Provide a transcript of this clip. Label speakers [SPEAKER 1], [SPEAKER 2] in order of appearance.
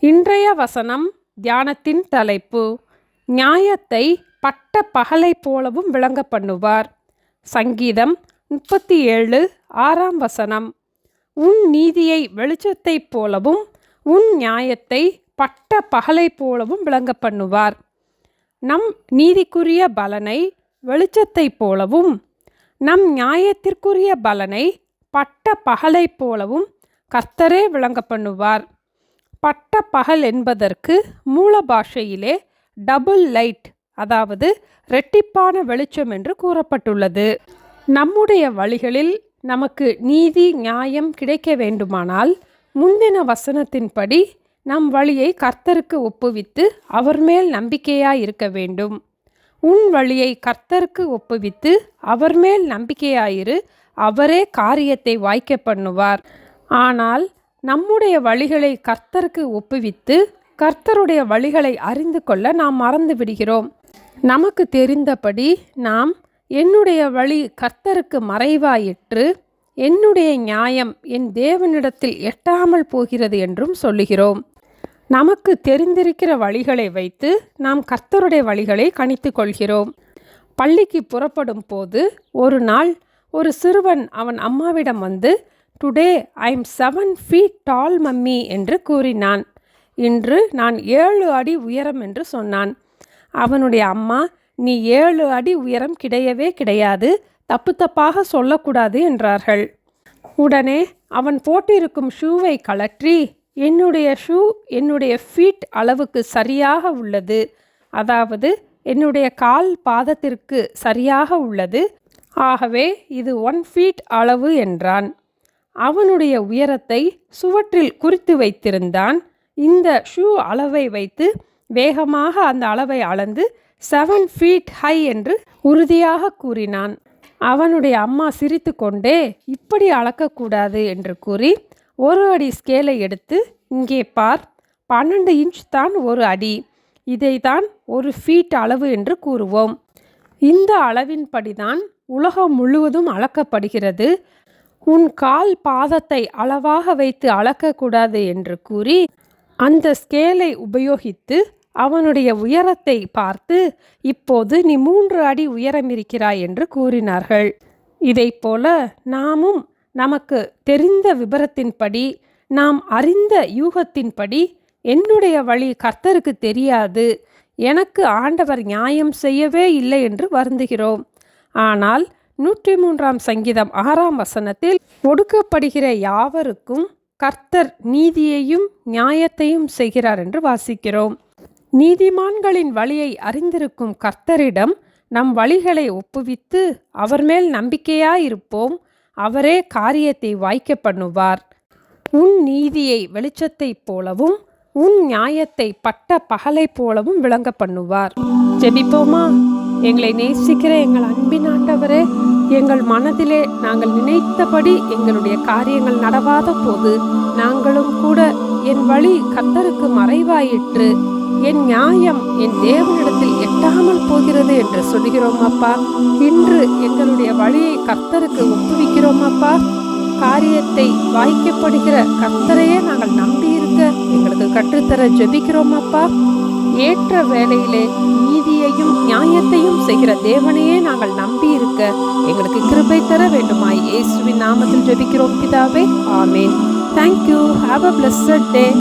[SPEAKER 1] இன்றைய வசனம் தியானத்தின் தலைப்பு, நியாயத்தை பட்ட பகலை போலவும் விளங்க பண்ணுவார். சங்கீதம் 37:6 உன் நீதியை வெளிச்சத்தைப் போலவும் உன் நியாயத்தை பட்ட பகலை போலவும் விளங்க பண்ணுவார். நம் நீதிக்குரிய பலனை வெளிச்சத்தைப் போலவும் நம் நியாயத்திற்குரிய பலனை பட்ட பகலை போலவும் கர்த்தரே விளங்க பண்ணுவார். பட்ட பகல் என்பதற்கு மூல பாஷையிலே டபுள் லைட், அதாவது இரட்டிப்பான வெளிச்சம் என்று கூறப்பட்டுள்ளது. நம்முடைய வழிகளில் நமக்கு நீதி நியாயம் கிடைக்க வேண்டுமானால் முந்தின வசனத்தின்படி நம் வழியை கர்த்தருக்கு ஒப்புவித்து அவர் மேல் நம்பிக்கையாய் இருக்க வேண்டும். உன் வழியை கர்த்தருக்கு ஒப்புவித்து அவர் மேல் நம்பிக்கையாயிரு, அவரே காரியத்தை வாய்க்க பண்ணுவார். ஆனால் நம்முடைய வழிகளை கர்த்தருக்கு ஒப்புவித்து கர்த்தருடைய வழிகளை அறிந்து கொள்ள நாம் மறந்து விடுகிறோம். நமக்கு தெரிந்தபடி நாம் என்னுடைய வழி கர்த்தருக்கு மறைவாயிற்று, என்னுடைய நியாயம் என் தேவனிடத்தில் எட்டாமல் போகிறது என்றும் சொல்லுகிறோம். நமக்கு தெரிந்திருக்கிற வழிகளை வைத்து நாம் கர்த்தருடைய வழிகளை கணித்து கொள்கிறோம். பள்ளிக்கு புறப்படும் போது ஒரு நாள் ஒரு சிறுவன் அவன் அம்மாவிடம் வந்து, today I am 7 feet tall mummy என்று கூறினான். இன்று நான் 7 அடி உயரம் என்று சொன்னான். அவனுடைய அம்மா, நீ 7 அடி உயரம் கிடையவே கிடையாது, தப்பு தப்பாக சொல்லக்கூடாது என்றார்கள். உடனே அவன் போட்டிருக்கும் ஷூவை கழற்றி, என்னுடைய ஷூ என்னுடைய ஃபீட் அளவுக்கு சரியாக உள்ளது, அதாவது என்னுடைய கால் பாதத்திற்கு சரியாக உள்ளது, ஆகவே இது 1 feet அளவு என்றான். அவனுடைய உயரத்தை சுவற்றில் குறித்து வைத்திருந்தான். இந்த ஷூ அளவை வைத்து வேகமாக அந்த அளவை அளந்து 7 feet ஹை என்று உறுதியாக கூறினான். அவனுடைய அம்மா சிரித்து கொண்டே, இப்படி அளக்கக்கூடாது என்று கூறி 1 அடி ஸ்கேலை எடுத்து, இங்கே பார், 12 இன்ச் தான் 1 அடி, இதை தான் 1 feet அளவு என்று கூறுவோம். இந்த அளவின்படிதான் உலகம் முழுவதும் அளக்கப்படுகிறது. உன் கால் பாதத்தை அளவாக வைத்து அளக்கக்கூடாது என்று கூறி அந்த ஸ்கேலை உபயோகித்து அவனுடைய உயரத்தை பார்த்து, இப்போது நீ 3 அடி உயரம் இருக்கிறாய் என்று கூறினார்கள். இதைப்போல நாமும் நமக்கு தெரிந்த விபரத்தின்படி, நாம் அறிந்த யூகத்தின்படி, என்னுடைய வழி கர்த்தருக்கு தெரியாது, எனக்கு ஆண்டவர் நியாயம் செய்யவே இல்லை என்று வருந்துகிறோம். ஆனால் 103 சங்கீதம் 6 ஒடுக்கப்படுகிற யாவருக்கும் கர்த்தர் நீதியையும் நியாயத்தையும் செய்கிறார் என்று வாசிக்கிறோம். நீதிமான்களின் வழியை அறிந்திருக்கும் கர்த்தரிடம் நம் வழிகளை ஒப்புவித்து அவர் மேல் நம்பிக்கையாயிருப்போம், அவரே காரியத்தை வாய்க்க பண்ணுவார். உன் நீதியை வெளிச்சத்தைப் போலவும் உன் நியாயத்தை பட்ட பகலை போலவும் விளங்க பண்ணுவார். ஜெபிப்போமா? எங்களை நேசிக்கிற எங்கள் அன்பின் ஆண்டவரே, எங்கள் மனதிலே நாங்கள் நினைத்தபடி எங்களுடைய காரியங்கள் நடவாத போது நாங்களும் கூட என் வழி கர்த்தருக்கு மறைவாயிற்று, என் நியாயம் என் தேவனிடத்தில் எட்டாமல் போகிறது என்று சொல்கிறோம் அப்பா. இன்று எங்களுடைய வழியை கர்த்தருக்கு ஒப்புவிக்கிறோம் அப்பா. காரியத்தை வாய்க்கப்படுகிற கர்த்தரையே நாங்கள் நம்பியிருக்க எங்களுக்கு கற்றுத்தர ஜெபிக்கிறோம் அப்பா. ஏற்ற வேளையிலே நீதியையும் நியாயத்தையும் செய்கிற தேவனையே நாங்கள் நம்பி இருக்க எங்களுக்கு கிருபை தர வேண்டுமாய் இயேசுவின் நாமத்தில் ஜெபிக்கிறோம் பிதாவே, ஆமேன். Thank you. Have a blessed day.